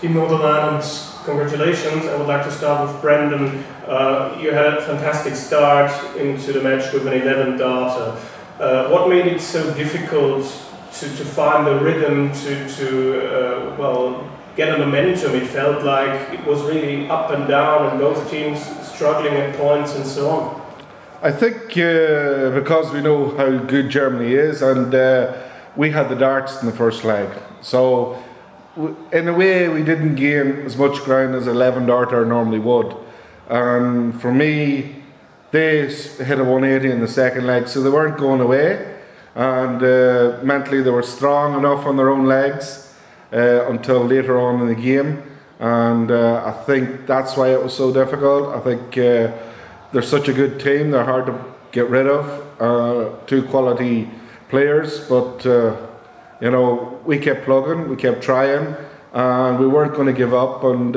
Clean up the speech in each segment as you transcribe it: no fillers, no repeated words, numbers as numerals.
in Northern Ireland, congratulations. I would like to start with Brendan. You had a fantastic start into the match with an 11 darter. What made it so difficult to find the rhythm, well, get a momentum? It felt like it was really up and down and both teams struggling at points and so on. I think because we know how good Germany is, and we had the darts in the first leg, so in a way we didn't gain as much ground as 11 darter normally would. And for me, they hit a 180 in the second leg, so they weren't going away, and mentally they were strong enough on their own legs until later on in the game. And I think that's why it was so difficult. I think they're such a good team, they're hard to get rid of, two quality players, but you know, we kept plugging, we kept trying, and we weren't going to give up. And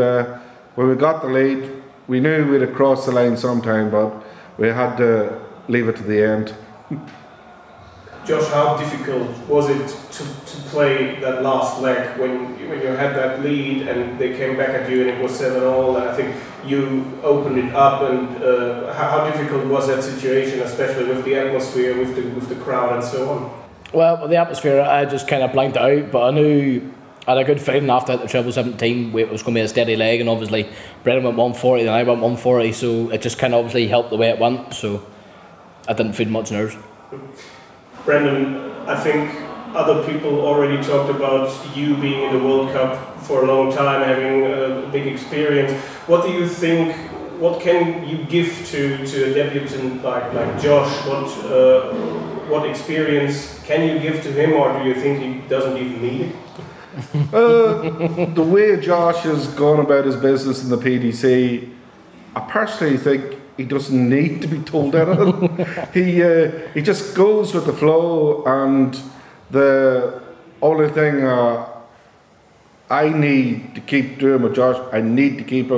when we got the lead, we knew we'd have crossed the line sometime, but we had to leave it to the end. Josh, how difficult was it to play that last leg when you had that lead and they came back at you and it was 7-all, and I think you opened it up, and how difficult was that situation, especially with the atmosphere, with the crowd and so on? Well, with the atmosphere, I just kind of blanked out, but I knew I had a good feeling after the treble 17 it was going to be a steady leg, and obviously Brendan went 140 and I went 140, so it just kind of obviously helped the way it went, so I didn't feel much nerves. Brendan, I think other people already talked about you being in the World Cup for a long time, having a big experience. What do you think, what can you give to a debutant like Josh? What experience can you give to him, or do you think he doesn't even need it? The way Josh has gone about his business in the PDC, I personally think he doesn't need to be told anything. He just goes with the flow, and the only thing I need to keep doing with Josh, I need to keep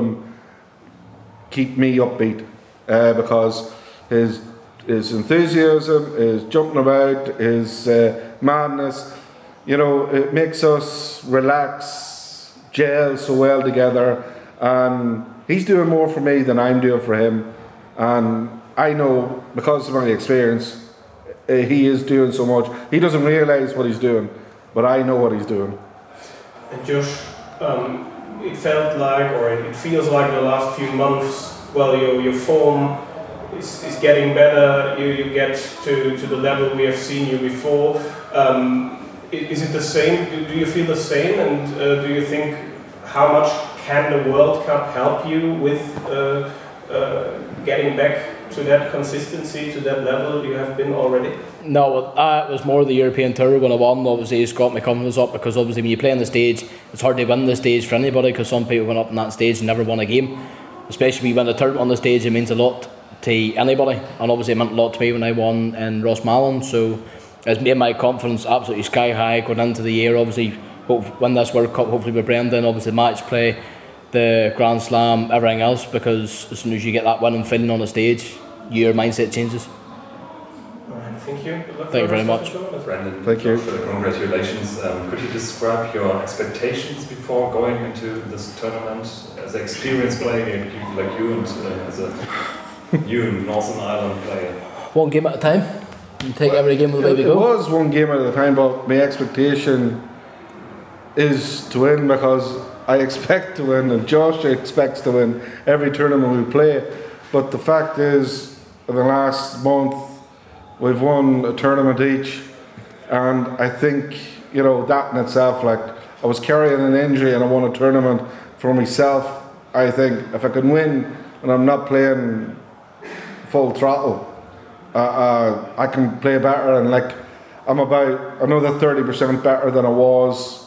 me upbeat, because his enthusiasm, his jumping about, his madness, you know, it makes us relax, gel so well together, and he's doing more for me than I'm doing for him. And I know, because of my experience, he is doing so much. He doesn't realise what he's doing, but I know what he's doing. And Josh, it felt like, or it feels like in the last few months, well, your form is getting better, you get to the level we have seen you before. Is it the same? Do you feel the same? And do you think, how much can the World Cup help you with getting back to that consistency, to that level you have been already? No, it was more the European Tour when I won. Obviously it's got my confidence up, because obviously when you play on the stage, it's hard to win the stage for anybody, because some people went up on that stage and never won a game. Especially when you win a tournament on the stage, it means a lot to anybody, and obviously it meant a lot to me when I won in Rosmalen, so it's made my confidence absolutely sky high going into the year. Obviously win this World Cup, hopefully with Brendan, obviously match play, the Grand Slam, everything else, because as soon as you get that winning feeling on the stage, your mindset changes. Thank you. Thank you very much. Brendan, thank you. Congratulations. Could you describe your expectations before going into this tournament as an experienced player like you, and as a new Northern Ireland player? One game at a time. You take every game with the way we go. It was one game at a time, but my expectation is to win, because I expect to win, and Josh expects to win every tournament we play. But the fact is, in the last month, we've won a tournament each, and I think, you know, that in itself, like, I was carrying an injury and I won a tournament for myself. I think if I can win and I'm not playing full throttle, I can play better, and like, I'm about another 30% better than I was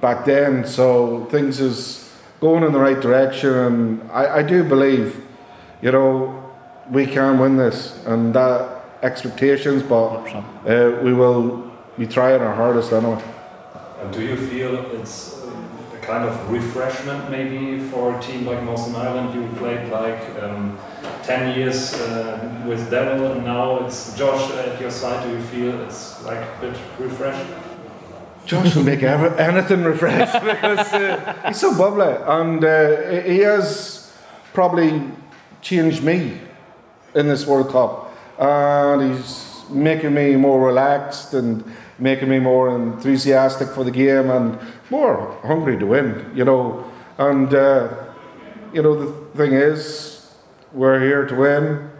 back then, so things is going in the right direction, and I do believe, you know, we can win this, and that expectations, but we will be trying our hardest anyway. And do you feel it's a kind of refreshment maybe for a team like Northern Ireland? You played like 10 years with Devil, and now it's Josh at your side. Do you feel it's like a bit refreshing? Josh will make anything refresh because he's so bubbly, and he has probably changed me in this World Cup, and he's making me more relaxed and making me more enthusiastic for the game and more hungry to win, you know. And you know, the thing is, we're here to win.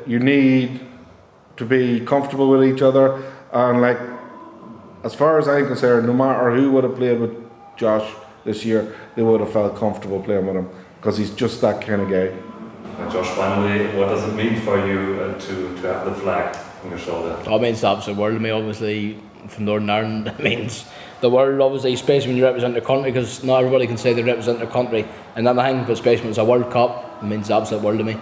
You need to be comfortable with each other, and like, as far as I'm concerned, no matter who would have played with Josh this year, they would have felt comfortable playing with him because he's just that kind of guy. Josh, finally, what does it mean for you to have the flag on your shoulder? It means the absolute world to me, obviously, from Northern Ireland. It means the world, obviously, especially when you represent your country, because not everybody can say they represent their country and anything, but especially when it's a World Cup, it means the absolute world to me.